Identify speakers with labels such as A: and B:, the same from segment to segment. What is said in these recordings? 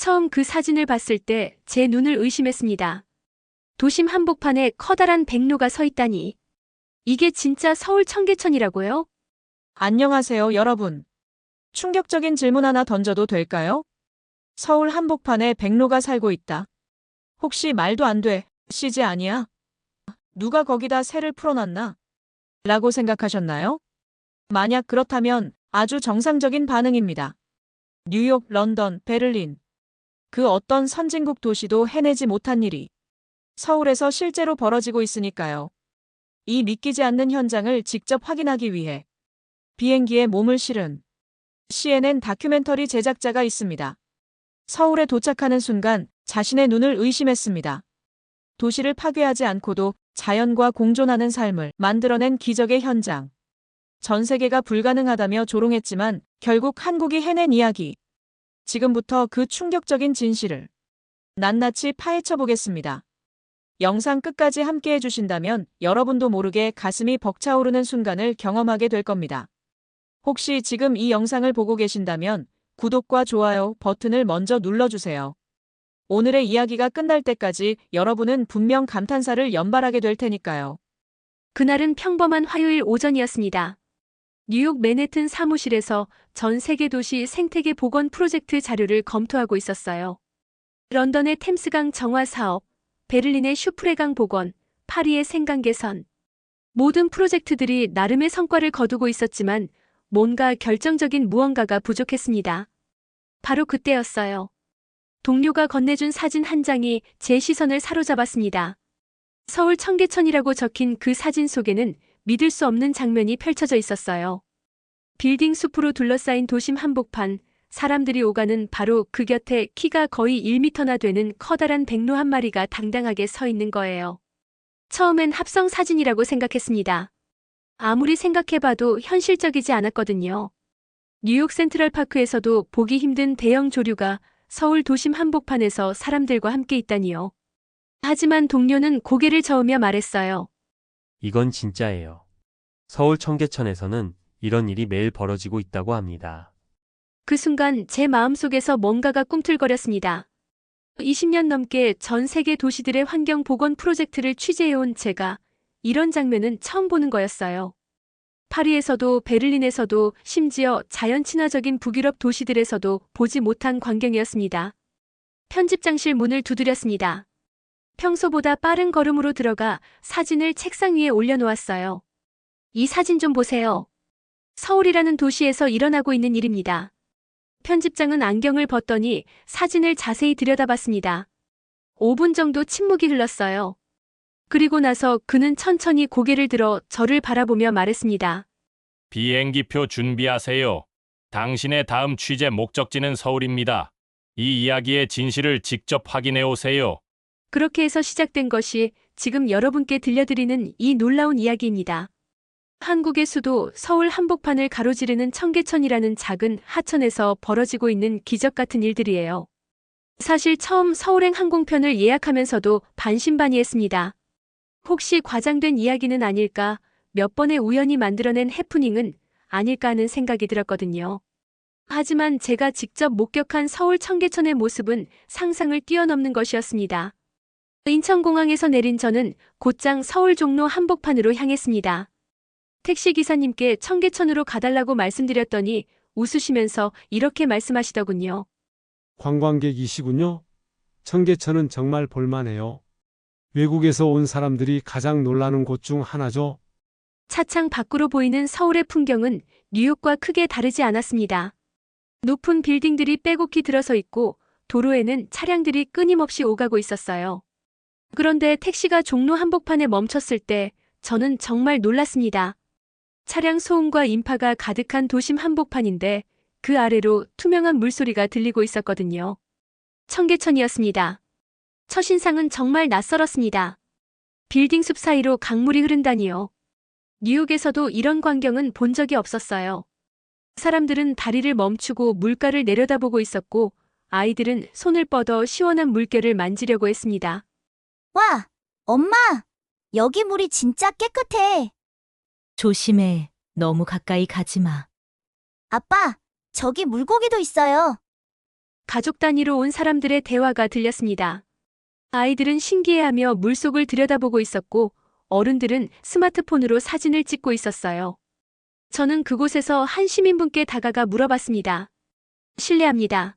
A: 처음 그 사진을 봤을 때 제 눈을 의심했습니다. 도심 한복판에 커다란 백로가 서 있다니. 이게 진짜 서울 청계천이라고요?
B: 안녕하세요, 여러분. 충격적인 질문 하나 던져도 될까요? 서울 한복판에 백로가 살고 있다. 혹시 말도 안 돼, CG 아니야? 누가 거기다 새를 풀어놨나? 라고 생각하셨나요? 만약 그렇다면 아주 정상적인 반응입니다. 뉴욕, 런던, 베를린. 그 어떤 선진국 도시도 해내지 못한 일이 서울에서 실제로 벌어지고 있으니까요. 이 믿기지 않는 현장을 직접 확인하기 위해 비행기에 몸을 실은 CNN 다큐멘터리 제작자가 있습니다. 서울에 도착하는 순간 자신의 눈을 의심했습니다. 도시를 파괴하지 않고도 자연과 공존하는 삶을 만들어낸 기적의 현장. 전 세계가 불가능하다며 조롱했지만 결국 한국이 해낸 이야기. 지금부터 그 충격적인 진실을 낱낱이 파헤쳐 보겠습니다. 영상 끝까지 함께 해주신다면 여러분도 모르게 가슴이 벅차오르는 순간을 경험하게 될 겁니다. 혹시 지금 이 영상을 보고 계신다면 구독과 좋아요 버튼을 먼저 눌러주세요. 오늘의 이야기가 끝날 때까지 여러분은 분명 감탄사를 연발하게 될 테니까요.
A: 그날은 평범한 화요일 오전이었습니다. 뉴욕 맨해튼 사무실에서 전 세계 도시 생태계 복원 프로젝트 자료를 검토하고 있었어요. 런던의 템스강 정화 사업, 베를린의 슈프레강 복원, 파리의 생강 개선. 모든 프로젝트들이 나름의 성과를 거두고 있었지만 뭔가 결정적인 무언가가 부족했습니다. 바로 그때였어요. 동료가 건네준 사진 한 장이 제 시선을 사로잡았습니다. 서울 청계천이라고 적힌 그 사진 속에는 믿을 수 없는 장면이 펼쳐져 있었어요. 빌딩 숲으로 둘러싸인 도심 한복판, 사람들이 오가는 바로 그 곁에 키가 거의 1미터나 되는 커다란 백로 한 마리가 당당하게 서 있는 거예요. 처음엔 합성 사진이라고 생각했습니다. 아무리 생각해봐도 현실적이지 않았거든요. 뉴욕 센트럴파크에서도 보기 힘든 대형 조류가 서울 도심 한복판에서 사람들과 함께 있다니요. 하지만 동료는 고개를 저으며 말했어요.
C: 이건 진짜예요. 서울 청계천에서는 이런 일이 매일 벌어지고 있다고 합니다.
A: 그 순간 제 마음속에서 뭔가가 꿈틀거렸습니다. 20년 넘게 전 세계 도시들의 환경 복원 프로젝트를 취재해온 제가 이런 장면은 처음 보는 거였어요. 파리에서도 베를린에서도 심지어 자연 친화적인 북유럽 도시들에서도 보지 못한 광경이었습니다. 편집장실 문을 두드렸습니다. 평소보다 빠른 걸음으로 들어가 사진을 책상 위에 올려놓았어요. 이 사진 좀 보세요. 서울이라는 도시에서 일어나고 있는 일입니다. 편집장은 안경을 벗더니 사진을 자세히 들여다봤습니다. 5분 정도 침묵이 흘렀어요. 그리고 나서 그는 천천히 고개를 들어 저를 바라보며 말했습니다.
D: 비행기표 준비하세요. 당신의 다음 취재 목적지는 서울입니다. 이 이야기의 진실을 직접 확인해 오세요.
A: 그렇게 해서 시작된 것이 지금 여러분께 들려드리는 이 놀라운 이야기입니다. 한국의 수도 서울 한복판을 가로지르는 청계천이라는 작은 하천에서 벌어지고 있는 기적 같은 일들이에요. 사실 처음 서울행 항공편을 예약하면서도 반신반의했습니다. 혹시 과장된 이야기는 아닐까, 몇 번의 우연히 만들어낸 해프닝은 아닐까 하는 생각이 들었거든요. 하지만 제가 직접 목격한 서울 청계천의 모습은 상상을 뛰어넘는 것이었습니다. 인천공항에서 내린 저는 곧장 서울 종로 한복판으로 향했습니다. 택시기사님께 청계천으로 가달라고 말씀드렸더니 웃으시면서 이렇게 말씀하시더군요.
E: 관광객이시군요. 청계천은 정말 볼만해요. 외국에서 온 사람들이 가장 놀라는 곳 중 하나죠.
A: 차창 밖으로 보이는 서울의 풍경은 뉴욕과 크게 다르지 않았습니다. 높은 빌딩들이 빼곡히 들어서 있고 도로에는 차량들이 끊임없이 오가고 있었어요. 그런데 택시가 종로 한복판에 멈췄을 때 저는 정말 놀랐습니다. 차량 소음과 인파가 가득한 도심 한복판인데 그 아래로 투명한 물소리가 들리고 있었거든요. 청계천이었습니다. 첫인상은 정말 낯설었습니다. 빌딩 숲 사이로 강물이 흐른다니요. 뉴욕에서도 이런 광경은 본 적이 없었어요. 사람들은 다리를 멈추고 물가를 내려다보고 있었고 아이들은 손을 뻗어 시원한 물결을 만지려고 했습니다.
F: 와, 엄마! 여기 물이 진짜 깨끗해.
G: 조심해. 너무 가까이 가지 마.
F: 아빠, 저기 물고기도 있어요.
A: 가족 단위로 온 사람들의 대화가 들렸습니다. 아이들은 신기해하며 물속을 들여다보고 있었고 어른들은 스마트폰으로 사진을 찍고 있었어요. 저는 그곳에서 한 시민분께 다가가 물어봤습니다. 실례합니다.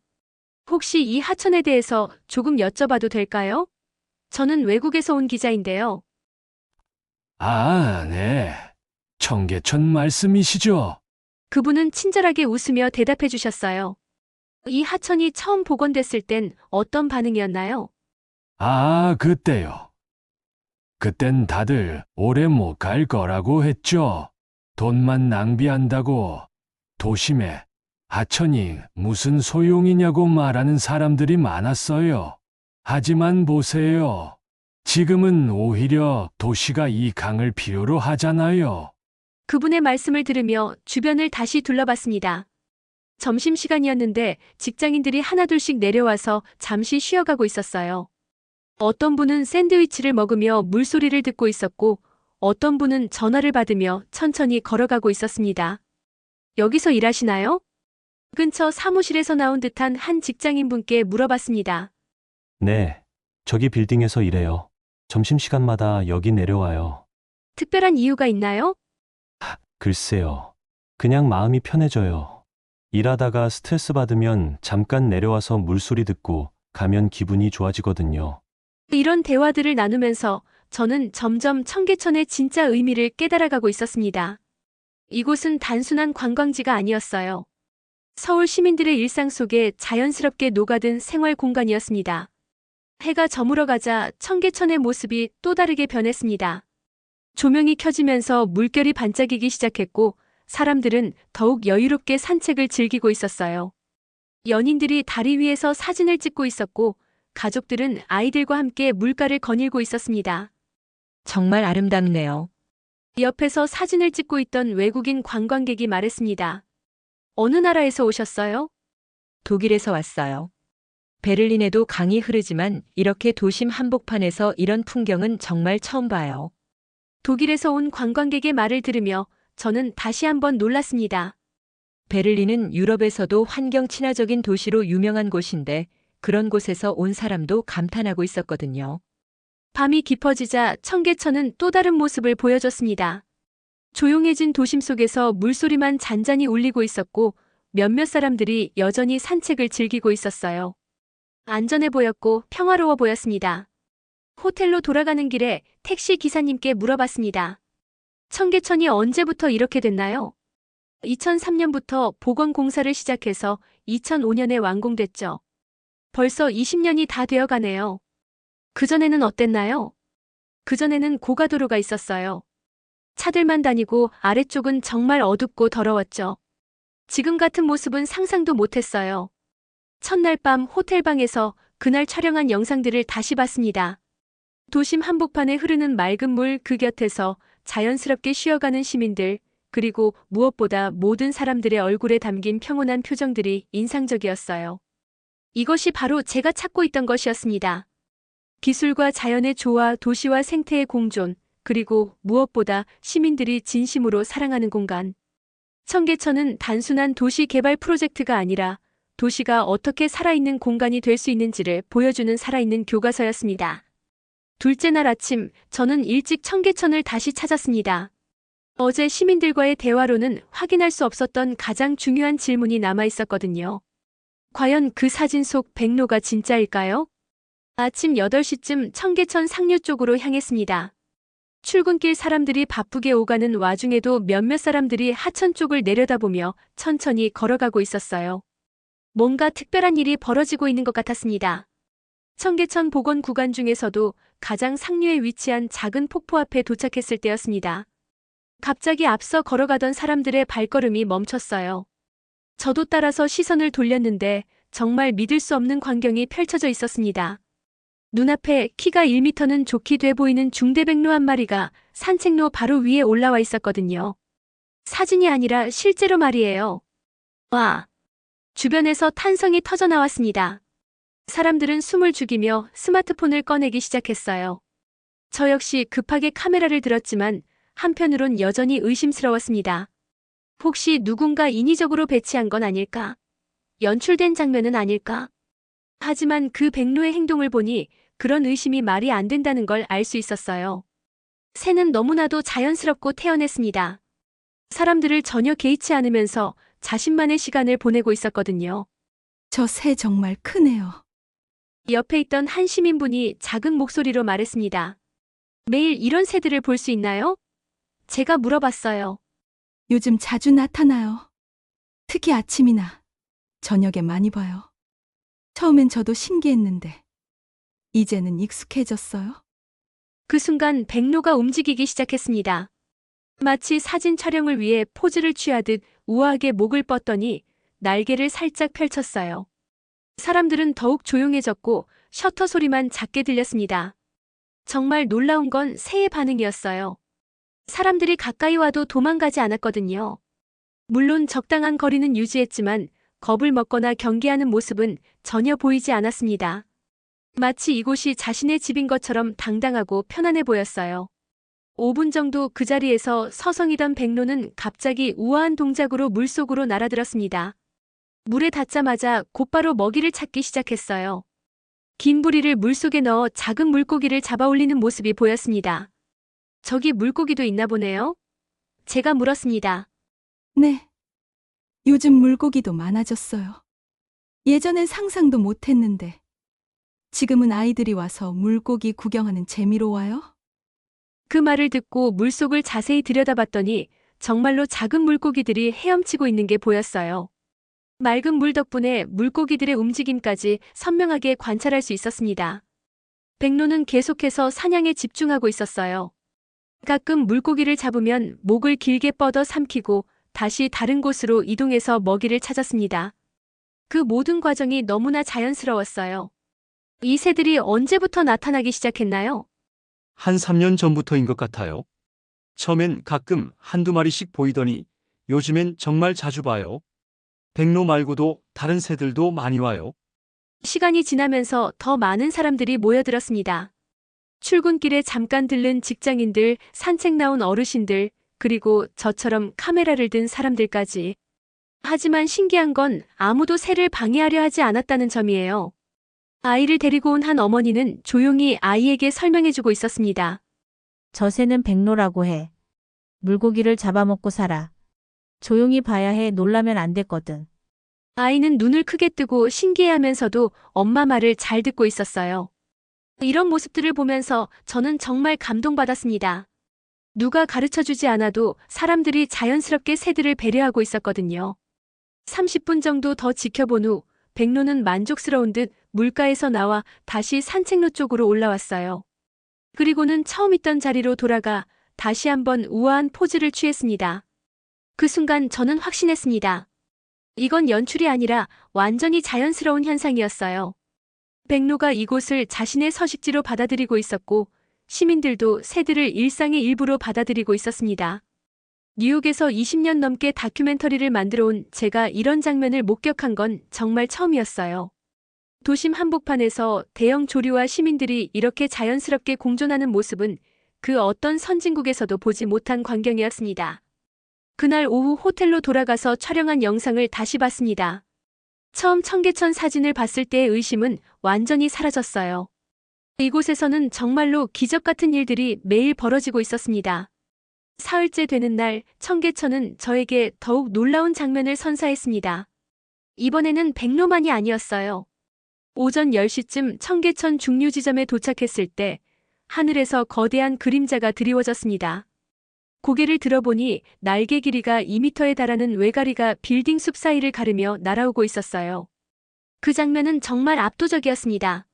A: 혹시 이 하천에 대해서 조금 여쭤봐도 될까요? 저는 외국에서 온 기자인데요.
H: 아, 네. 청계천 말씀이시죠?
A: 그분은 친절하게 웃으며 대답해 주셨어요. 이 하천이 처음 복원됐을 땐 어떤 반응이었나요?
H: 아, 그때요. 그땐 다들 오래 못 갈 거라고 했죠. 돈만 낭비한다고 도심에 하천이 무슨 소용이냐고 말하는 사람들이 많았어요. 하지만 보세요. 지금은 오히려 도시가 이 강을 필요로 하잖아요.
A: 그분의 말씀을 들으며 주변을 다시 둘러봤습니다. 점심시간이었는데 직장인들이 하나둘씩 내려와서 잠시 쉬어가고 있었어요. 어떤 분은 샌드위치를 먹으며 물소리를 듣고 있었고 어떤 분은 전화를 받으며 천천히 걸어가고 있었습니다. 여기서 일하시나요? 근처 사무실에서 나온 듯한 한 직장인분께 물어봤습니다.
I: 네, 저기 빌딩에서 일해요. 점심시간마다 여기 내려와요.
A: 특별한 이유가 있나요?
I: 글쎄요. 그냥 마음이 편해져요. 일하다가 스트레스 받으면 잠깐 내려와서 물소리 듣고 가면 기분이 좋아지거든요.
A: 이런 대화들을 나누면서 저는 점점 청계천의 진짜 의미를 깨달아가고 있었습니다. 이곳은 단순한 관광지가 아니었어요. 서울 시민들의 일상 속에 자연스럽게 녹아든 생활 공간이었습니다. 해가 저물어가자 청계천의 모습이 또 다르게 변했습니다. 조명이 켜지면서 물결이 반짝이기 시작했고 사람들은 더욱 여유롭게 산책을 즐기고 있었어요. 연인들이 다리 위에서 사진을 찍고 있었고 가족들은 아이들과 함께 물가를 거닐고 있었습니다.
G: 정말 아름답네요.
A: 옆에서 사진을 찍고 있던 외국인 관광객이 말했습니다. 어느 나라에서 오셨어요?
G: 독일에서 왔어요. 베를린에도 강이 흐르지만 이렇게 도심 한복판에서 이런 풍경은 정말 처음 봐요.
A: 독일에서 온 관광객의 말을 들으며 저는 다시 한번 놀랐습니다.
G: 베를린은 유럽에서도 환경 친화적인 도시로 유명한 곳인데 그런 곳에서 온 사람도 감탄하고 있었거든요.
A: 밤이 깊어지자 청계천은 또 다른 모습을 보여줬습니다. 조용해진 도심 속에서 물소리만 잔잔히 울리고 있었고 몇몇 사람들이 여전히 산책을 즐기고 있었어요. 안전해 보였고 평화로워 보였습니다. 호텔로 돌아가는 길에 택시 기사님께 물어봤습니다. 청계천이 언제부터 이렇게 됐나요? 2003년부터 복원 공사를 시작해서 2005년에 완공됐죠. 벌써 20년이 다 되어 가네요. 그전에는 어땠나요? 그전에는 고가도로가 있었어요. 차들만 다니고 아래쪽은 정말 어둡고 더러웠죠. 지금 같은 모습은 상상도 못했어요. 첫날 밤 호텔방에서 그날 촬영한 영상들을 다시 봤습니다. 도심 한복판에 흐르는 맑은 물 그 곁에서 자연스럽게 쉬어가는 시민들, 그리고 무엇보다 모든 사람들의 얼굴에 담긴 평온한 표정들이 인상적이었어요. 이것이 바로 제가 찾고 있던 것이었습니다. 기술과 자연의 조화, 도시와 생태의 공존, 그리고 무엇보다 시민들이 진심으로 사랑하는 공간. 청계천은 단순한 도시 개발 프로젝트가 아니라 도시가 어떻게 살아있는 공간이 될 수 있는지를 보여주는 살아있는 교과서였습니다. 둘째 날 아침, 저는 일찍 청계천을 다시 찾았습니다. 어제 시민들과의 대화로는 확인할 수 없었던 가장 중요한 질문이 남아 있었거든요. 과연 그 사진 속 백로가 진짜일까요? 아침 8시쯤 청계천 상류 쪽으로 향했습니다. 출근길 사람들이 바쁘게 오가는 와중에도 몇몇 사람들이 하천 쪽을 내려다보며 천천히 걸어가고 있었어요. 뭔가 특별한 일이 벌어지고 있는 것 같았습니다. 청계천 복원 구간 중에서도 가장 상류에 위치한 작은 폭포 앞에 도착했을 때였습니다. 갑자기 앞서 걸어가던 사람들의 발걸음이 멈췄어요. 저도 따라서 시선을 돌렸는데 정말 믿을 수 없는 광경이 펼쳐져 있었습니다. 눈앞에 키가 1m는 좋게 돼 보이는 중대백로 한 마리가 산책로 바로 위에 올라와 있었거든요. 사진이 아니라 실제로 말이에요. 와! 주변에서 탄성이 터져 나왔습니다. 사람들은 숨을 죽이며 스마트폰을 꺼내기 시작했어요. 저 역시 급하게 카메라를 들었지만 한편으론 여전히 의심스러웠습니다. 혹시 누군가 인위적으로 배치한 건 아닐까? 연출된 장면은 아닐까? 하지만 그 백로의 행동을 보니 그런 의심이 말이 안 된다는 걸 알 수 있었어요. 새는 너무나도 자연스럽고 태연했습니다. 사람들을 전혀 개의치 않으면서 자신만의 시간을 보내고 있었거든요.
J: 저 새 정말 크네요.
A: 옆에 있던 한 시민분이 작은 목소리로 말했습니다. 매일 이런 새들을 볼 수 있나요? 제가 물어봤어요.
J: 요즘 자주 나타나요. 특히 아침이나 저녁에 많이 봐요. 처음엔 저도 신기했는데 이제는 익숙해졌어요.
A: 그 순간 백로가 움직이기 시작했습니다. 마치 사진 촬영을 위해 포즈를 취하듯 우아하게 목을 뻗더니 날개를 살짝 펼쳤어요. 사람들은 더욱 조용해졌고 셔터 소리만 작게 들렸습니다. 정말 놀라운 건 새의 반응이었어요. 사람들이 가까이 와도 도망가지 않았거든요. 물론 적당한 거리는 유지했지만 겁을 먹거나 경계하는 모습은 전혀 보이지 않았습니다. 마치 이곳이 자신의 집인 것처럼 당당하고 편안해 보였어요. 5분 정도 그 자리에서 서성이던 백로는 갑자기 우아한 동작으로 물속으로 날아들었습니다. 물에 닿자마자 곧바로 먹이를 찾기 시작했어요. 긴 부리를 물속에 넣어 작은 물고기를 잡아 올리는 모습이 보였습니다. 저기 물고기도 있나 보네요? 제가 물었습니다.
J: 네. 요즘 물고기도 많아졌어요. 예전엔 상상도 못했는데 지금은 아이들이 와서 물고기 구경하는 재미로 와요.
A: 그 말을 듣고 물속을 자세히 들여다봤더니 정말로 작은 물고기들이 헤엄치고 있는 게 보였어요. 맑은 물 덕분에 물고기들의 움직임까지 선명하게 관찰할 수 있었습니다. 백로는 계속해서 사냥에 집중하고 있었어요. 가끔 물고기를 잡으면 목을 길게 뻗어 삼키고 다시 다른 곳으로 이동해서 먹이를 찾았습니다. 그 모든 과정이 너무나 자연스러웠어요. 이 새들이 언제부터 나타나기 시작했나요?
K: 한 3년 전부터인 것 같아요. 처음엔 가끔 한두 마리씩 보이더니 요즘엔 정말 자주 봐요. 백로 말고도 다른 새들도 많이 와요.
A: 시간이 지나면서 더 많은 사람들이 모여들었습니다. 출근길에 잠깐 들른 직장인들, 산책 나온 어르신들, 그리고 저처럼 카메라를 든 사람들까지. 하지만 신기한 건 아무도 새를 방해하려 하지 않았다는 점이에요. 아이를 데리고 온 한 어머니는 조용히 아이에게 설명해주고 있었습니다.
L: 저 새는 백로라고 해. 물고기를 잡아먹고 살아. 조용히 봐야 해. 놀라면 안 됐거든.
A: 아이는 눈을 크게 뜨고 신기해하면서도 엄마 말을 잘 듣고 있었어요. 이런 모습들을 보면서 저는 정말 감동받았습니다. 누가 가르쳐주지 않아도 사람들이 자연스럽게 새들을 배려하고 있었거든요. 30분 정도 더 지켜본 후 백로는 만족스러운 듯 물가에서 나와 다시 산책로 쪽으로 올라왔어요. 그리고는 처음 있던 자리로 돌아가 다시 한번 우아한 포즈를 취했습니다. 그 순간 저는 확신했습니다. 이건 연출이 아니라 완전히 자연스러운 현상이었어요. 백로가 이곳을 자신의 서식지로 받아들이고 있었고 시민들도 새들을 일상의 일부로 받아들이고 있었습니다. 뉴욕에서 20년 넘게 다큐멘터리를 만들어 온 제가 이런 장면을 목격한 건 정말 처음이었어요. 도심 한복판에서 대형 조류와 시민들이 이렇게 자연스럽게 공존하는 모습은 그 어떤 선진국에서도 보지 못한 광경이었습니다. 그날 오후 호텔로 돌아가서 촬영한 영상을 다시 봤습니다. 처음 청계천 사진을 봤을 때의 의심은 완전히 사라졌어요. 이곳에서는 정말로 기적 같은 일들이 매일 벌어지고 있었습니다. 사흘째 되는 날 청계천은 저에게 더욱 놀라운 장면을 선사했습니다. 이번에는 백로만이 아니었어요. 오전 10시쯤 청계천 중류 지점에 도착했을 때 하늘에서 거대한 그림자가 드리워졌습니다. 고개를 들어보니 날개 길이가 2m에 달하는 외가리가 빌딩 숲 사이를 가르며 날아오고 있었어요. 그 장면은 정말 압도적이었습니다.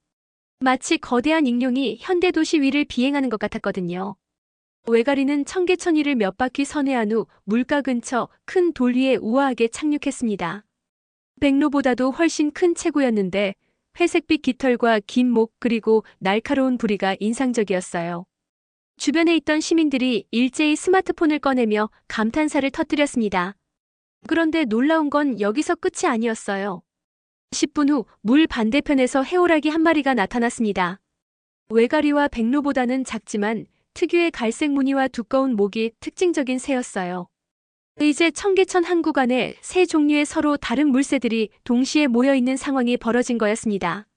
A: 마치 거대한 익룡이 현대도시 위를 비행하는 것 같았거든요. 외가리는 청계천 위를 몇 바퀴 선회한 후 물가 근처 큰 돌 위에 우아하게 착륙했습니다. 백로보다도 훨씬 큰 체구였는데 회색빛 깃털과 긴 목 그리고 날카로운 부리가 인상적이었어요. 주변에 있던 시민들이 일제히 스마트폰을 꺼내며 감탄사를 터뜨렸습니다. 그런데 놀라운 건 여기서 끝이 아니었어요. 10분 후 물 반대편에서 해오라기 한 마리가 나타났습니다. 외가리와 백로보다는 작지만 특유의 갈색 무늬와 두꺼운 목이 특징적인 새였어요. 이제 청계천 한 구간에 세 종류의 서로 다른 물새들이 동시에 모여있는 상황이 벌어진 거였습니다.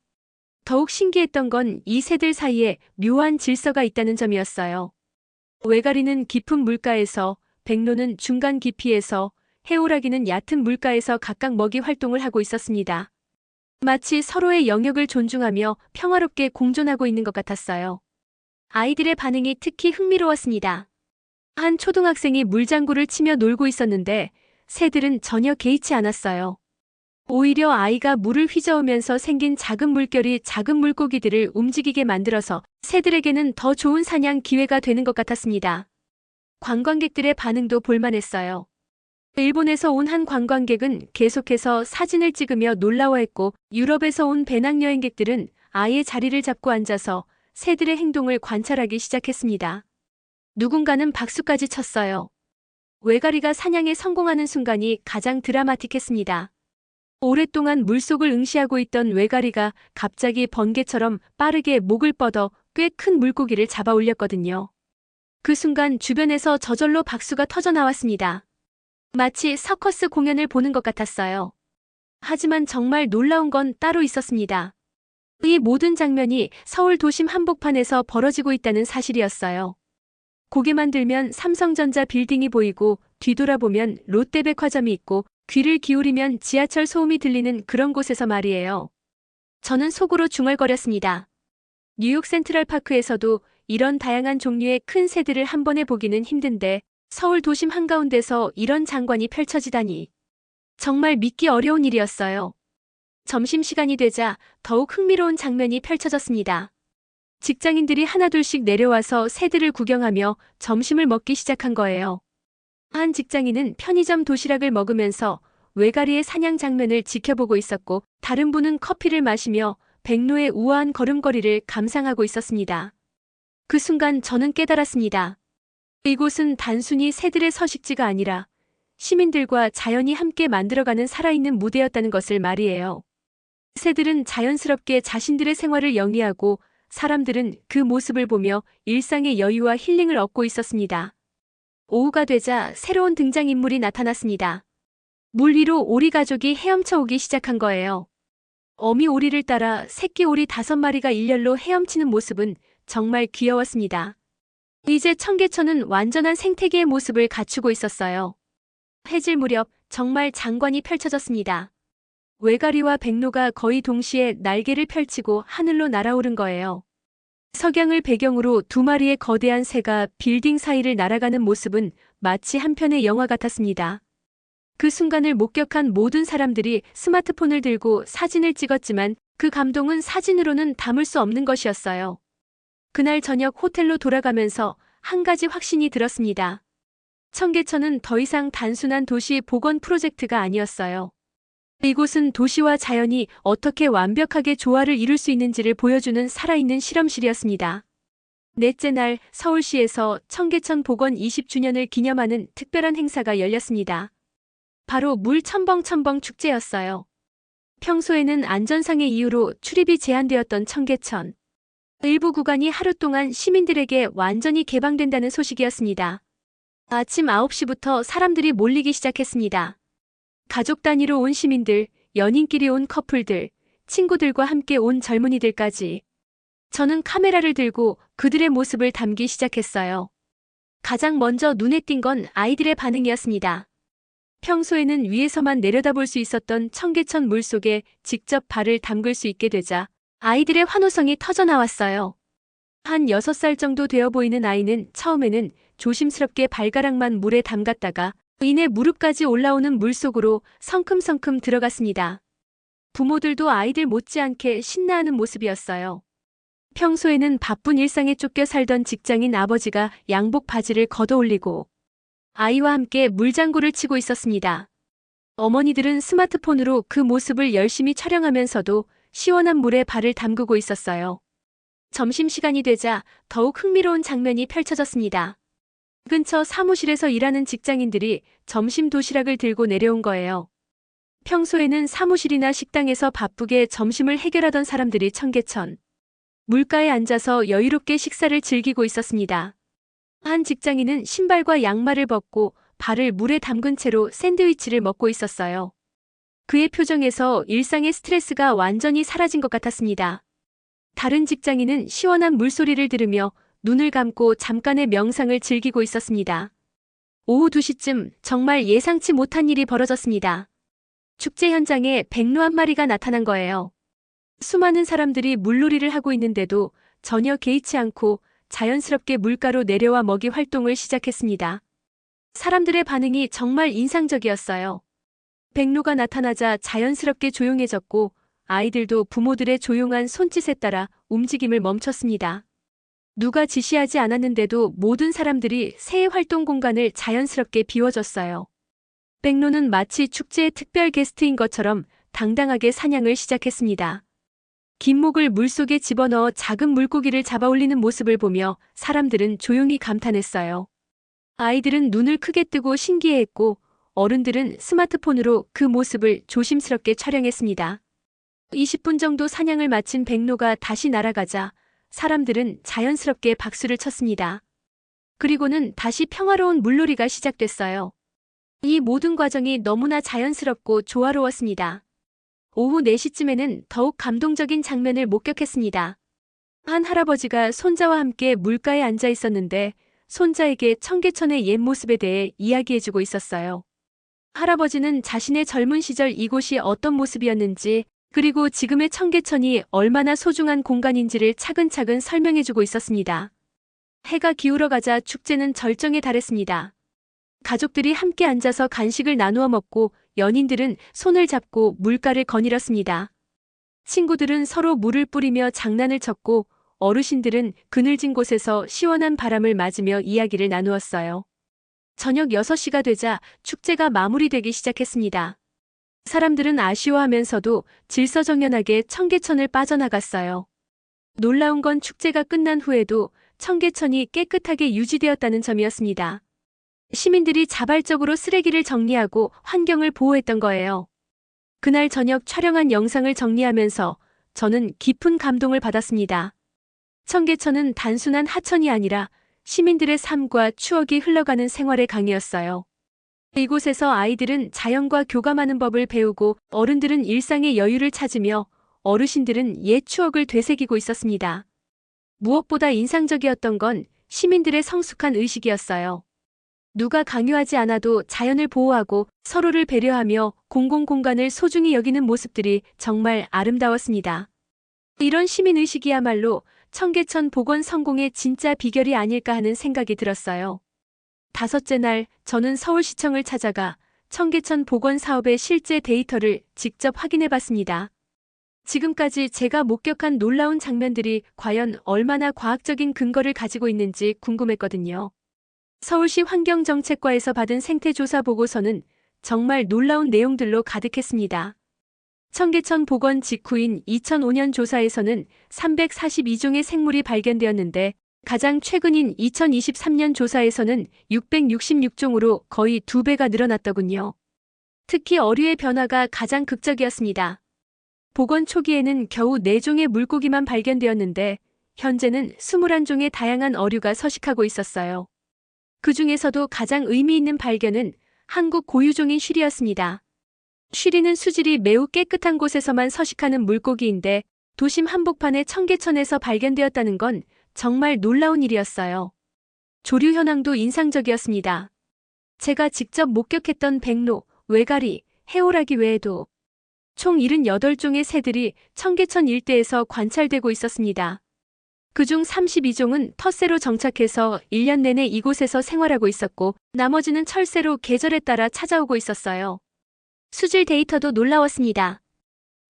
A: 더욱 신기했던 건 이 새들 사이에 묘한 질서가 있다는 점이었어요. 외가리는 깊은 물가에서, 백로는 중간 깊이에서, 해오라기는 얕은 물가에서 각각 먹이 활동을 하고 있었습니다. 마치 서로의 영역을 존중하며 평화롭게 공존하고 있는 것 같았어요. 아이들의 반응이 특히 흥미로웠습니다. 한 초등학생이 물장구를 치며 놀고 있었는데 새들은 전혀 개의치 않았어요. 오히려 아이가 물을 휘저으면서 생긴 작은 물결이 작은 물고기들을 움직이게 만들어서 새들에게는 더 좋은 사냥 기회가 되는 것 같았습니다. 관광객들의 반응도 볼만했어요. 일본에서 온 한 관광객은 계속해서 사진을 찍으며 놀라워했고, 유럽에서 온 배낭여행객들은 아예 자리를 잡고 앉아서 새들의 행동을 관찰하기 시작했습니다. 누군가는 박수까지 쳤어요. 외가리가 사냥에 성공하는 순간이 가장 드라마틱했습니다. 오랫동안 물속을 응시하고 있던 외가리가 갑자기 번개처럼 빠르게 목을 뻗어 꽤 큰 물고기를 잡아 올렸거든요. 그 순간 주변에서 저절로 박수가 터져 나왔습니다. 마치 서커스 공연을 보는 것 같았어요. 하지만 정말 놀라운 건 따로 있었습니다. 이 모든 장면이 서울 도심 한복판에서 벌어지고 있다는 사실이었어요. 고개만 들면 삼성전자 빌딩이 보이고 뒤돌아보면 롯데백화점이 있고 귀를 기울이면 지하철 소음이 들리는 그런 곳에서 말이에요. 저는 속으로 중얼거렸습니다. 뉴욕 센트럴파크에서도 이런 다양한 종류의 큰 새들을 한 번에 보기는 힘든데 서울 도심 한가운데서 이런 장관이 펼쳐지다니. 정말 믿기 어려운 일이었어요. 점심시간이 되자 더욱 흥미로운 장면이 펼쳐졌습니다. 직장인들이 하나둘씩 내려와서 새들을 구경하며 점심을 먹기 시작한 거예요. 한 직장인은 편의점 도시락을 먹으면서 외가리의 사냥 장면을 지켜보고 있었고, 다른 분은 커피를 마시며 백로의 우아한 걸음걸이를 감상하고 있었습니다. 그 순간 저는 깨달았습니다. 이곳은 단순히 새들의 서식지가 아니라 시민들과 자연이 함께 만들어가는 살아있는 무대였다는 것을 말이에요. 새들은 자연스럽게 자신들의 생활을 영위하고 사람들은 그 모습을 보며 일상의 여유와 힐링을 얻고 있었습니다. 오후가 되자 새로운 등장인물이 나타났습니다. 물 위로 오리 가족이 헤엄쳐 오기 시작한 거예요. 어미 오리를 따라 새끼 오리 5마리가 일렬로 헤엄치는 모습은 정말 귀여웠습니다. 이제 청계천은 완전한 생태계의 모습을 갖추고 있었어요. 해질 무렵 정말 장관이 펼쳐졌습니다. 외가리와 백로가 거의 동시에 날개를 펼치고 하늘로 날아오른 거예요. 석양을 배경으로 2마리의 거대한 새가 빌딩 사이를 날아가는 모습은 마치 한 편의 영화 같았습니다. 그 순간을 목격한 모든 사람들이 스마트폰을 들고 사진을 찍었지만 그 감동은 사진으로는 담을 수 없는 것이었어요. 그날 저녁 호텔로 돌아가면서 한 가지 확신이 들었습니다. 청계천은 더 이상 단순한 도시 복원 프로젝트가 아니었어요. 이곳은 도시와 자연이 어떻게 완벽하게 조화를 이룰 수 있는지를 보여주는 살아있는 실험실이었습니다. 넷째 날 서울시에서 청계천 복원 20주년을 기념하는 특별한 행사가 열렸습니다. 바로 물 첨벙첨벙 축제였어요. 평소에는 안전상의 이유로 출입이 제한되었던 청계천. 일부 구간이 하루 동안 시민들에게 완전히 개방된다는 소식이었습니다. 아침 9시부터 사람들이 몰리기 시작했습니다. 가족 단위로 온 시민들, 연인끼리 온 커플들, 친구들과 함께 온 젊은이들까지. 저는 카메라를 들고 그들의 모습을 담기 시작했어요. 가장 먼저 눈에 띈 건 아이들의 반응이었습니다. 평소에는 위에서만 내려다볼 수 있었던 청계천 물속에 직접 발을 담글 수 있게 되자 아이들의 환호성이 터져 나왔어요. 한 6살 정도 되어 보이는 아이는 처음에는 조심스럽게 발가락만 물에 담갔다가 이내 무릎까지 올라오는 물속으로 성큼성큼 들어갔습니다. 부모들도 아이들 못지않게 신나하는 모습이었어요. 평소에는 바쁜 일상에 쫓겨 살던 직장인 아버지가 양복 바지를 걷어올리고 아이와 함께 물장구를 치고 있었습니다. 어머니들은 스마트폰으로 그 모습을 열심히 촬영하면서도 시원한 물에 발을 담그고 있었어요. 점심시간이 되자 더욱 흥미로운 장면이 펼쳐졌습니다. 근처 사무실에서 일하는 직장인들이 점심 도시락을 들고 내려온 거예요. 평소에는 사무실이나 식당에서 바쁘게 점심을 해결하던 사람들이 청계천 물가에 앉아서 여유롭게 식사를 즐기고 있었습니다. 한 직장인은 신발과 양말을 벗고 발을 물에 담근 채로 샌드위치를 먹고 있었어요. 그의 표정에서 일상의 스트레스가 완전히 사라진 것 같았습니다. 다른 직장인은 시원한 물소리를 들으며 눈을 감고 잠깐의 명상을 즐기고 있었습니다. 오후 2시쯤 정말 예상치 못한 일이 벌어졌습니다. 축제 현장에 백로 한 마리가 나타난 거예요. 수많은 사람들이 물놀이를 하고 있는데도 전혀 개의치 않고 자연스럽게 물가로 내려와 먹이 활동을 시작했습니다. 사람들의 반응이 정말 인상적이었어요. 백로가 나타나자 자연스럽게 조용해졌고 아이들도 부모들의 조용한 손짓에 따라 움직임을 멈췄습니다. 누가 지시하지 않았는데도 모든 사람들이 새해 활동 공간을 자연스럽게 비워줬어요. 백로는 마치 축제의 특별 게스트인 것처럼 당당하게 사냥을 시작했습니다. 긴 목을 물속에 집어넣어 작은 물고기를 잡아 올리는 모습을 보며 사람들은 조용히 감탄했어요. 아이들은 눈을 크게 뜨고 신기해했고 어른들은 스마트폰으로 그 모습을 조심스럽게 촬영했습니다. 20분 정도 사냥을 마친 백로가 다시 날아가자 사람들은 자연스럽게 박수를 쳤습니다. 그리고는 다시 평화로운 물놀이가 시작됐어요. 이 모든 과정이 너무나 자연스럽고 조화로웠습니다. 오후 4시쯤에는 더욱 감동적인 장면을 목격했습니다. 한 할아버지가 손자와 함께 물가에 앉아 있었는데 손자에게 청계천의 옛 모습에 대해 이야기해주고 있었어요. 할아버지는 자신의 젊은 시절 이곳이 어떤 모습이었는지 그리고 지금의 청계천이 얼마나 소중한 공간인지를 차근차근 설명해주고 있었습니다. 해가 기울어가자 축제는 절정에 달했습니다. 가족들이 함께 앉아서 간식을 나누어 먹고 연인들은 손을 잡고 물가를 거닐었습니다. 친구들은 서로 물을 뿌리며 장난을 쳤고 어르신들은 그늘진 곳에서 시원한 바람을 맞으며 이야기를 나누었어요. 저녁 6시가 되자 축제가 마무리되기 시작했습니다. 사람들은 아쉬워하면서도 질서정연하게 청계천을 빠져나갔어요. 놀라운 건 축제가 끝난 후에도 청계천이 깨끗하게 유지되었다는 점이었습니다. 시민들이 자발적으로 쓰레기를 정리하고 환경을 보호했던 거예요. 그날 저녁 촬영한 영상을 정리하면서 저는 깊은 감동을 받았습니다. 청계천은 단순한 하천이 아니라 시민들의 삶과 추억이 흘러가는 생활의 강이었어요. 이곳에서 아이들은 자연과 교감하는 법을 배우고 어른들은 일상의 여유를 찾으며 어르신들은 옛 추억을 되새기고 있었습니다. 무엇보다 인상적이었던 건 시민들의 성숙한 의식이었어요. 누가 강요하지 않아도 자연을 보호하고 서로를 배려하며 공공공간을 소중히 여기는 모습들이 정말 아름다웠습니다. 이런 시민의식이야말로 청계천 복원 성공의 진짜 비결이 아닐까 하는 생각이 들었어요. 5째 날 저는 서울시청을 찾아가 청계천 복원 사업의 실제 데이터를 직접 확인해 봤습니다. 지금까지 제가 목격한 놀라운 장면들이 과연 얼마나 과학적인 근거를 가지고 있는지 궁금했거든요. 서울시 환경정책과에서 받은 생태조사 보고서는 정말 놀라운 내용들로 가득했습니다. 청계천 복원 직후인 2005년 조사에서는 342종의 생물이 발견되었는데 가장 최근인 2023년 조사에서는 666종으로 거의 2배가 늘어났더군요. 특히 어류의 변화가 가장 극적이었습니다. 복원 초기에는 겨우 4종의 물고기만 발견되었는데 현재는 21종의 다양한 어류가 서식하고 있었어요. 그 중에서도 가장 의미 있는 발견은 한국 고유종인 쉬리였습니다. 쉬리는 수질이 매우 깨끗한 곳에서만 서식하는 물고기인데 도심 한복판의 청계천에서 발견되었다는 건 정말 놀라운 일이었어요. 조류 현황도 인상적이었습니다. 제가 직접 목격했던 백로, 외가리, 해오라기 외에도 총 78종의 새들이 청계천 일대에서 관찰되고 있었습니다. 그중 32종은 텃새로 정착해서 1년 내내 이곳에서 생활하고 있었고 나머지는 철새로 계절에 따라 찾아오고 있었어요. 수질 데이터도 놀라웠습니다.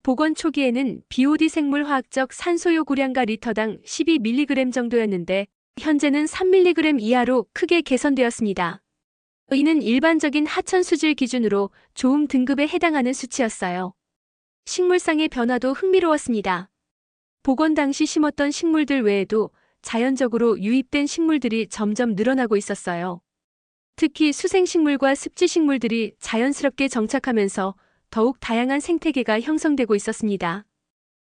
A: 복원 초기에는 BOD 생물화학적 산소요구량가 리터당 12mg 정도였는데 현재는 3mg 이하로 크게 개선되었습니다. 이는 일반적인 하천 수질 기준으로 좋음 등급에 해당하는 수치였어요. 식물상의 변화도 흥미로웠습니다. 복원 당시 심었던 식물들 외에도 자연적으로 유입된 식물들이 점점 늘어나고 있었어요. 특히 수생식물과 습지식물들이 자연스럽게 정착하면서 더욱 다양한 생태계가 형성되고 있었습니다.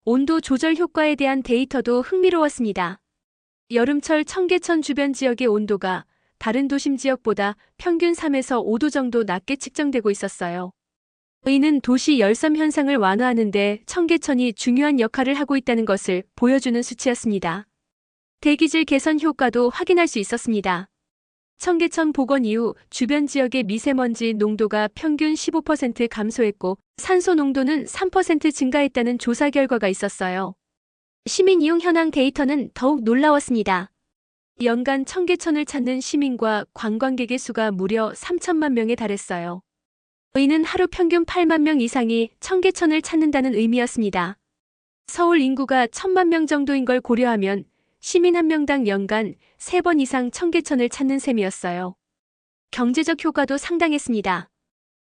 A: 온도 조절 효과에 대한 데이터도 흥미로웠습니다. 여름철 청계천 주변 지역의 온도가 다른 도심 지역보다 평균 3에서 5도 정도 낮게 측정되고 있었어요. 이는 도시 열섬 현상을 완화하는 데 청계천이 중요한 역할을 하고 있다는 것을 보여주는 수치였습니다. 대기질 개선 효과도 확인할 수 있었습니다. 청계천 복원 이후 주변 지역의 미세먼지 농도가 평균 15% 감소했고 산소 농도는 3% 증가했다는 조사 결과가 있었어요. 시민 이용 현황 데이터는 더욱 놀라웠습니다. 연간 청계천을 찾는 시민과 관광객의 수가 무려 3천만 명에 달했어요. 이는 하루 평균 8만 명 이상이 청계천을 찾는다는 의미였습니다. 서울 인구가 1,000만 명 정도인 걸 고려하면 시민 한 명당 연간 3번 이상 청계천을 찾는 셈이었어요. 경제적 효과도 상당했습니다.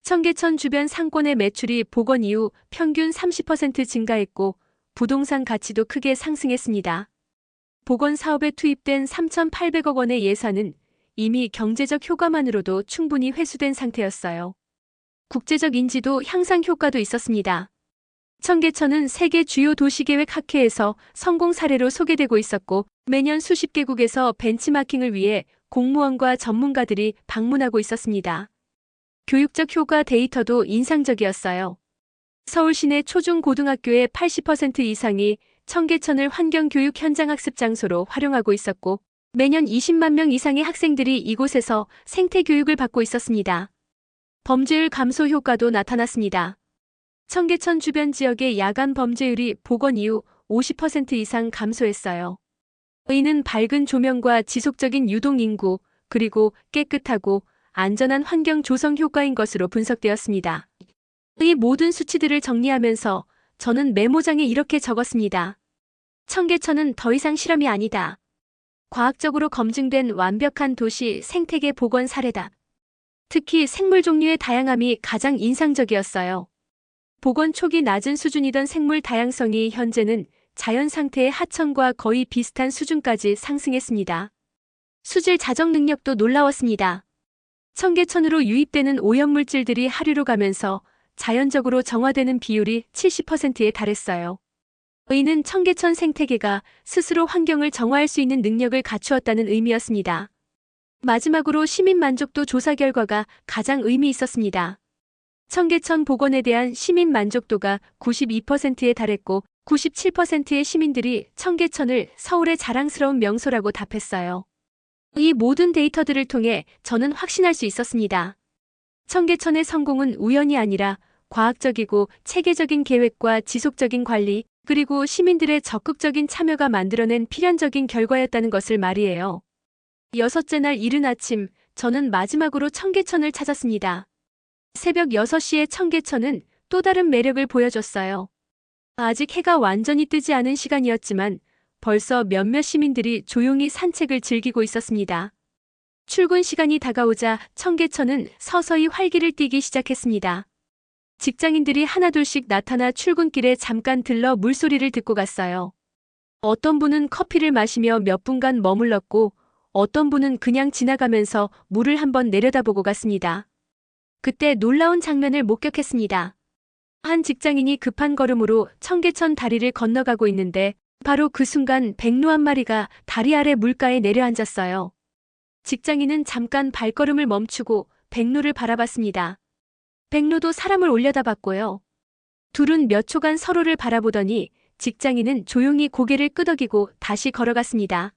A: 청계천 주변 상권의 매출이 복원 이후 평균 30% 증가했고 부동산 가치도 크게 상승했습니다. 복원 사업에 투입된 3,800억 원의 예산은 이미 경제적 효과만으로도 충분히 회수된 상태였어요. 국제적 인지도 향상 효과도 있었습니다. 청계천은 세계 주요 도시계획 학회에서 성공 사례로 소개되고 있었고 매년 수십 개국에서 벤치마킹을 위해 공무원과 전문가들이 방문하고 있었습니다. 교육적 효과 데이터도 인상적이었어요. 서울 시내 초중고등학교의 80% 이상이 청계천을 환경교육 현장 학습 장소로 활용하고 있었고 매년 20만 명 이상의 학생들이 이곳에서 생태교육을 받고 있었습니다. 범죄율 감소 효과도 나타났습니다. 청계천 주변 지역의 야간 범죄율이 복원 이후 50% 이상 감소했어요. 이는 밝은 조명과 지속적인 유동 인구, 그리고 깨끗하고 안전한 환경 조성 효과인 것으로 분석되었습니다. 이 모든 수치들을 정리하면서 저는 메모장에 이렇게 적었습니다. 청계천은 더 이상 실험이 아니다. 과학적으로 검증된 완벽한 도시 생태계 복원 사례다. 특히 생물 종류의 다양함이 가장 인상적이었어요. 복원 초기 낮은 수준이던 생물 다양성이 현재는 자연 상태의 하천과 거의 비슷한 수준까지 상승했습니다. 수질 자정 능력도 놀라웠습니다. 청계천으로 유입되는 오염물질들이 하류로 가면서 자연적으로 정화되는 비율이 70%에 달했어요. 이는 청계천 생태계가 스스로 환경을 정화할 수 있는 능력을 갖추었다는 의미였습니다. 마지막으로 시민 만족도 조사 결과가 가장 의미 있었습니다. 청계천 복원에 대한 시민 만족도가 92%에 달했고 97%의 시민들이 청계천을 서울의 자랑스러운 명소라고 답했어요. 이 모든 데이터들을 통해 저는 확신할 수 있었습니다. 청계천의 성공은 우연이 아니라 과학적이고 체계적인 계획과 지속적인 관리, 그리고 시민들의 적극적인 참여가 만들어낸 필연적인 결과였다는 것을 말이에요. 6째 날 이른 아침, 저는 마지막으로 청계천을 찾았습니다. 새벽 6시에 청계천은 또 다른 매력을 보여줬어요. 아직 해가 완전히 뜨지 않은 시간이었지만 벌써 몇몇 시민들이 조용히 산책을 즐기고 있었습니다. 출근 시간이 다가오자 청계천은 서서히 활기를 띠기 시작했습니다. 직장인들이 하나둘씩 나타나 출근길에 잠깐 들러 물소리를 듣고 갔어요. 어떤 분은 커피를 마시며 몇 분간 머물렀고 어떤 분은 그냥 지나가면서 물을 한번 내려다보고 갔습니다. 그때 놀라운 장면을 목격했습니다. 한 직장인이 급한 걸음으로 청계천 다리를 건너가고 있는데 바로 그 순간 백로 한 마리가 다리 아래 물가에 내려앉았어요. 직장인은 잠깐 발걸음을 멈추고 백로를 바라봤습니다. 백로도 사람을 올려다봤고요. 둘은 몇 초간 서로를 바라보더니 직장인은 조용히 고개를 끄덕이고 다시 걸어갔습니다.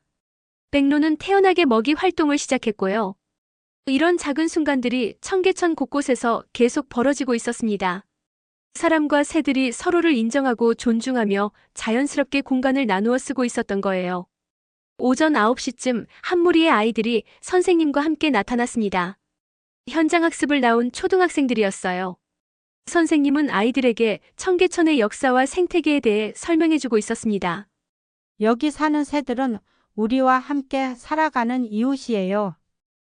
A: 백로는 태연하게 먹이 활동을 시작했고요. 이런 작은 순간들이 청계천 곳곳에서 계속 벌어지고 있었습니다. 사람과 새들이 서로를 인정하고 존중하며 자연스럽게 공간을 나누어 쓰고 있었던 거예요. 오전 9시쯤 한 무리의 아이들이 선생님과 함께 나타났습니다. 현장 학습을 나온 초등학생들이었어요. 선생님은 아이들에게 청계천의 역사와 생태계에 대해 설명해주고 있었습니다.
M: 여기 사는 새들은 우리와 함께 살아가는 이웃이에요.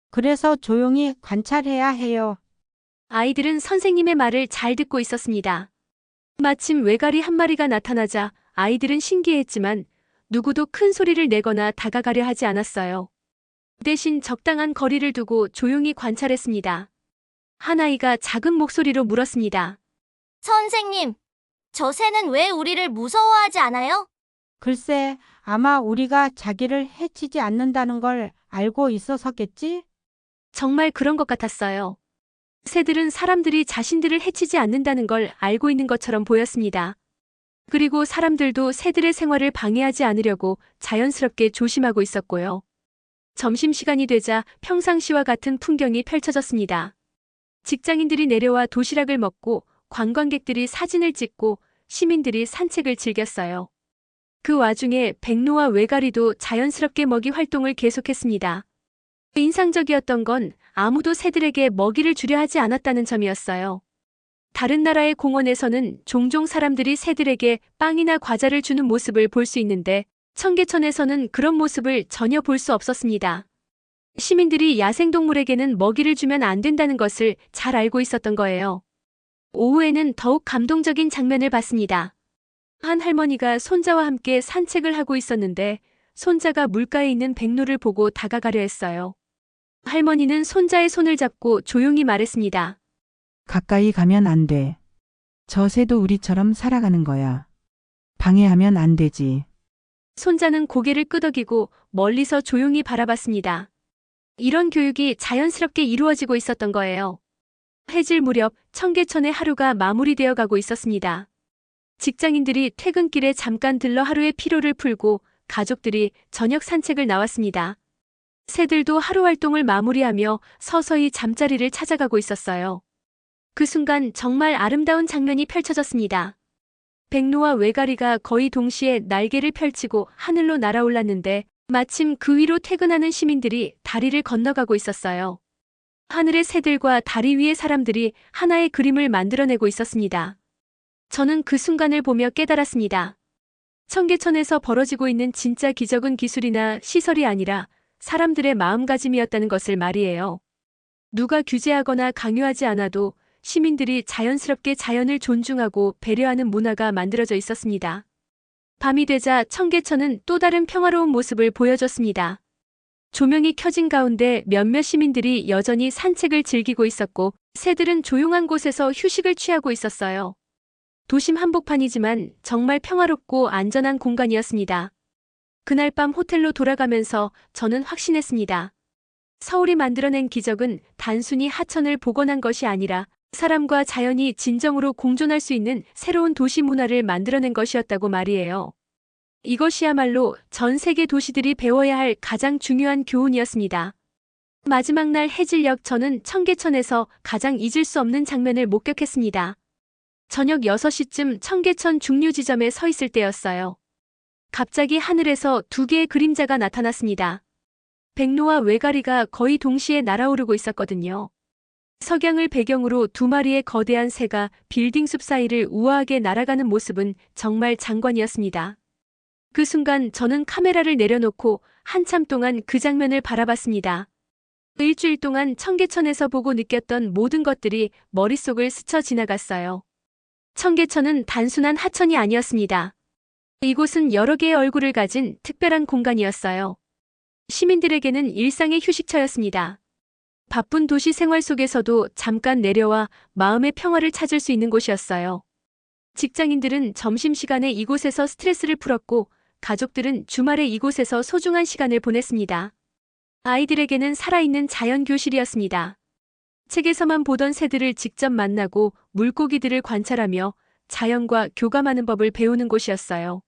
M: 그래서 조용히 관찰해야 해요.
A: 아이들은 선생님의 말을 잘 듣고 있었습니다. 마침 외가리 한 마리가 나타나자 아이들은 신기했지만 누구도 큰 소리를 내거나 다가가려 하지 않았어요. 대신 적당한 거리를 두고 조용히 관찰했습니다. 한 아이가 작은 목소리로 물었습니다.
F: 선생님, 저 새는 왜 우리를 무서워하지 않아요?
M: 글쎄, 아마 우리가 자기를 해치지 않는다는 걸 알고 있어서겠지?
A: 정말 그런 것 같았어요. 새들은 사람들이 자신들을 해치지 않는다는 걸 알고 있는 것처럼 보였습니다. 그리고 사람들도 새들의 생활을 방해하지 않으려고 자연스럽게 조심하고 있었고요. 점심시간이 되자 평상시와 같은 풍경이 펼쳐졌습니다. 직장인들이 내려와 도시락을 먹고 관광객들이 사진을 찍고 시민들이 산책을 즐겼어요. 그 와중에 백로와 외가리도 자연스럽게 먹이 활동을 계속했습니다. 인상적이었던 건 아무도 새들에게 먹이를 주려 하지 않았다는 점이었어요. 다른 나라의 공원에서는 종종 사람들이 새들에게 빵이나 과자를 주는 모습을 볼 수 있는데 청계천에서는 그런 모습을 전혀 볼 수 없었습니다. 시민들이 야생동물에게는 먹이를 주면 안 된다는 것을 잘 알고 있었던 거예요. 오후에는 더욱 감동적인 장면을 봤습니다. 한 할머니가 손자와 함께 산책을 하고 있었는데 손자가 물가에 있는 백로를 보고 다가가려 했어요. 할머니는 손자의 손을 잡고 조용히 말했습니다.
M: 가까이 가면 안 돼. 저 새도 우리처럼 살아가는 거야. 방해하면 안 되지.
A: 손자는 고개를 끄덕이고 멀리서 조용히 바라봤습니다. 이런 교육이 자연스럽게 이루어지고 있었던 거예요. 해질 무렵 청계천의 하루가 마무리되어 가고 있었습니다. 직장인들이 퇴근길에 잠깐 들러 하루의 피로를 풀고 가족들이 저녁 산책을 나왔습니다. 새들도 하루 활동을 마무리하며 서서히 잠자리를 찾아가고 있었어요. 그 순간 정말 아름다운 장면이 펼쳐졌습니다. 백로와 외가리가 거의 동시에 날개를 펼치고 하늘로 날아올랐는데 마침 그 위로 퇴근하는 시민들이 다리를 건너가고 있었어요. 하늘의 새들과 다리 위의 사람들이 하나의 그림을 만들어내고 있었습니다. 저는 그 순간을 보며 깨달았습니다. 청계천에서 벌어지고 있는 진짜 기적은 기술이나 시설이 아니라 사람들의 마음가짐이었다는 것을 말이에요. 누가 규제하거나 강요하지 않아도 시민들이 자연스럽게 자연을 존중하고 배려하는 문화가 만들어져 있었습니다. 밤이 되자 청계천은 또 다른 평화로운 모습을 보여줬습니다. 조명이 켜진 가운데 몇몇 시민들이 여전히 산책을 즐기고 있었고 새들은 조용한 곳에서 휴식을 취하고 있었어요. 도심 한복판이지만 정말 평화롭고 안전한 공간이었습니다. 그날 밤 호텔로 돌아가면서 저는 확신했습니다. 서울이 만들어낸 기적은 단순히 하천을 복원한 것이 아니라 사람과 자연이 진정으로 공존할 수 있는 새로운 도시 문화를 만들어낸 것이었다고 말이에요. 이것이야말로 전 세계 도시들이 배워야 할 가장 중요한 교훈이었습니다. 마지막 날 해질녘 저는 청계천에서 가장 잊을 수 없는 장면을 목격했습니다. 저녁 6시쯤 청계천 중류지점에 서 있을 때였어요. 갑자기 하늘에서 두 개의 그림자가 나타났습니다. 백로와 외가리가 거의 동시에 날아오르고 있었거든요. 석양을 배경으로 두 마리의 거대한 새가 빌딩 숲 사이를 우아하게 날아가는 모습은 정말 장관이었습니다. 그 순간 저는 카메라를 내려놓고 한참 동안 그 장면을 바라봤습니다. 일주일 동안 청계천에서 보고 느꼈던 모든 것들이 머릿속을 스쳐 지나갔어요. 청계천은 단순한 하천이 아니었습니다. 이곳은 여러 개의 얼굴을 가진 특별한 공간이었어요. 시민들에게는 일상의 휴식처였습니다. 바쁜 도시 생활 속에서도 잠깐 내려와 마음의 평화를 찾을 수 있는 곳이었어요. 직장인들은 점심시간에 이곳에서 스트레스를 풀었고 가족들은 주말에 이곳에서 소중한 시간을 보냈습니다. 아이들에게는 살아있는 자연 교실이었습니다. 책에서만 보던 새들을 직접 만나고 물고기들을 관찰하며 자연과 교감하는 법을 배우는 곳이었어요.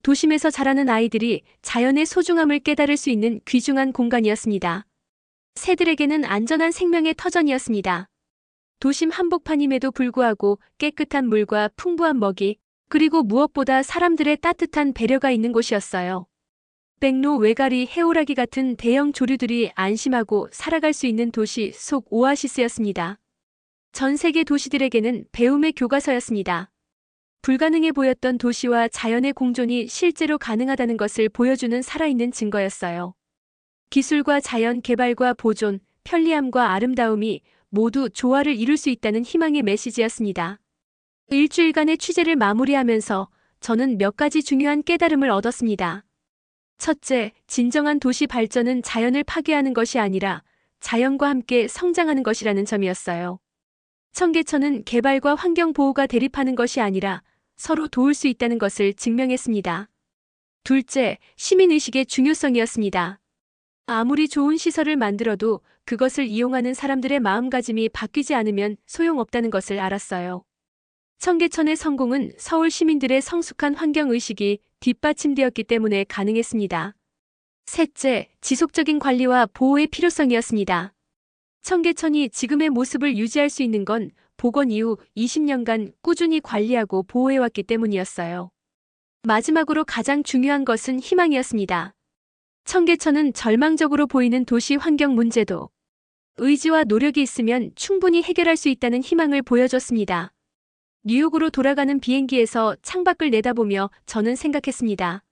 A: 도심에서 자라는 아이들이 자연의 소중함을 깨달을 수 있는 귀중한 공간이었습니다. 새들에게는 안전한 생명의 터전이었습니다. 도심 한복판임에도 불구하고 깨끗한 물과 풍부한 먹이, 그리고 무엇보다 사람들의 따뜻한 배려가 있는 곳이었어요. 백로, 외가리, 해오라기 같은 대형 조류들이 안심하고 살아갈 수 있는 도시 속 오아시스였습니다. 전 세계 도시들에게는 배움의 교과서였습니다. 불가능해 보였던 도시와 자연의 공존이 실제로 가능하다는 것을 보여주는 살아있는 증거였어요. 기술과 자연 개발과 보존, 편리함과 아름다움이 모두 조화를 이룰 수 있다는 희망의 메시지였습니다. 일주일간의 취재를 마무리하면서 저는 몇 가지 중요한 깨달음을 얻었습니다. 첫째, 진정한 도시 발전은 자연을 파괴하는 것이 아니라 자연과 함께 성장하는 것이라는 점이었어요. 청계천은 개발과 환경 보호가 대립하는 것이 아니라 서로 도울 수 있다는 것을 증명했습니다. 둘째, 시민의식의 중요성이었습니다. 아무리 좋은 시설을 만들어도 그것을 이용하는 사람들의 마음가짐이 바뀌지 않으면 소용없다는 것을 알았어요. 청계천의 성공은 서울 시민들의 성숙한 환경의식이 뒷받침되었기 때문에 가능했습니다. 셋째, 지속적인 관리와 보호의 필요성이었습니다. 청계천이 지금의 모습을 유지할 수 있는 건 복원 이후 20년간 꾸준히 관리하고 보호해왔기 때문이었어요. 마지막으로 가장 중요한 것은 희망이었습니다. 청계천은 절망적으로 보이는 도시 환경 문제도 의지와 노력이 있으면 충분히 해결할 수 있다는 희망을 보여줬습니다. 뉴욕으로 돌아가는 비행기에서 창밖을 내다보며 저는 생각했습니다.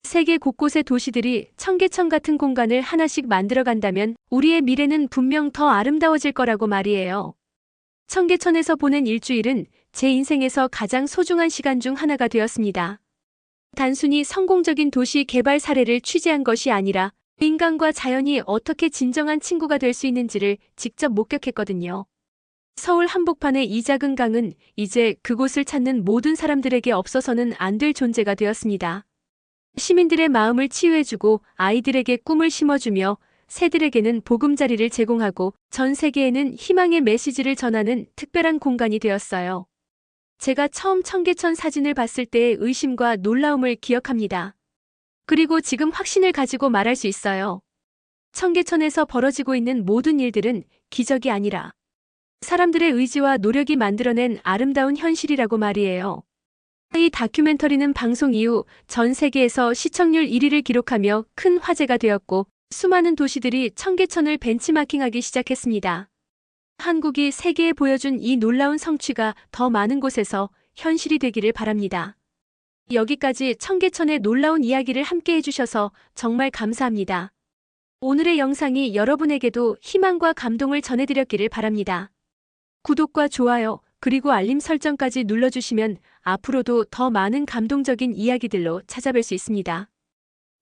A: 세계 곳곳의 도시들이 청계천 같은 공간을 하나씩 만들어간다면 우리의 미래는 분명 더 아름다워질 거라고 말이에요. 청계천에서 보낸 일주일은 제 인생에서 가장 소중한 시간 중 하나가 되었습니다. 단순히 성공적인 도시 개발 사례를 취재한 것이 아니라 인간과 자연이 어떻게 진정한 친구가 될 수 있는지를 직접 목격했거든요. 서울 한복판의 이 작은 강은 이제 그곳을 찾는 모든 사람들에게 없어서는 안 될 존재가 되었습니다. 시민들의 마음을 치유해주고 아이들에게 꿈을 심어주며 새들에게는 보금자리를 제공하고 전 세계에는 희망의 메시지를 전하는 특별한 공간이 되었어요. 제가 처음 청계천 사진을 봤을 때의 의심과 놀라움을 기억합니다. 그리고 지금 확신을 가지고 말할 수 있어요. 청계천에서 벌어지고 있는 모든 일들은 기적이 아니라 사람들의 의지와 노력이 만들어낸 아름다운 현실이라고 말이에요. 이 다큐멘터리는 방송 이후 전 세계에서 시청률 1위를 기록하며 큰 화제가 되었고 수많은 도시들이 청계천을 벤치마킹하기 시작했습니다. 한국이 세계에 보여준 이 놀라운 성취가 더 많은 곳에서 현실이 되기를 바랍니다. 여기까지 청계천의 놀라운 이야기를 함께 해주셔서 정말 감사합니다. 오늘의 영상이 여러분에게도 희망과 감동을 전해드렸기를 바랍니다. 구독과 좋아요, 그리고 알림 설정까지 눌러주시면 앞으로도 더 많은 감동적인 이야기들로 찾아뵐 수 있습니다.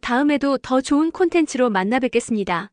A: 다음에도 더 좋은 콘텐츠로 만나 뵙겠습니다.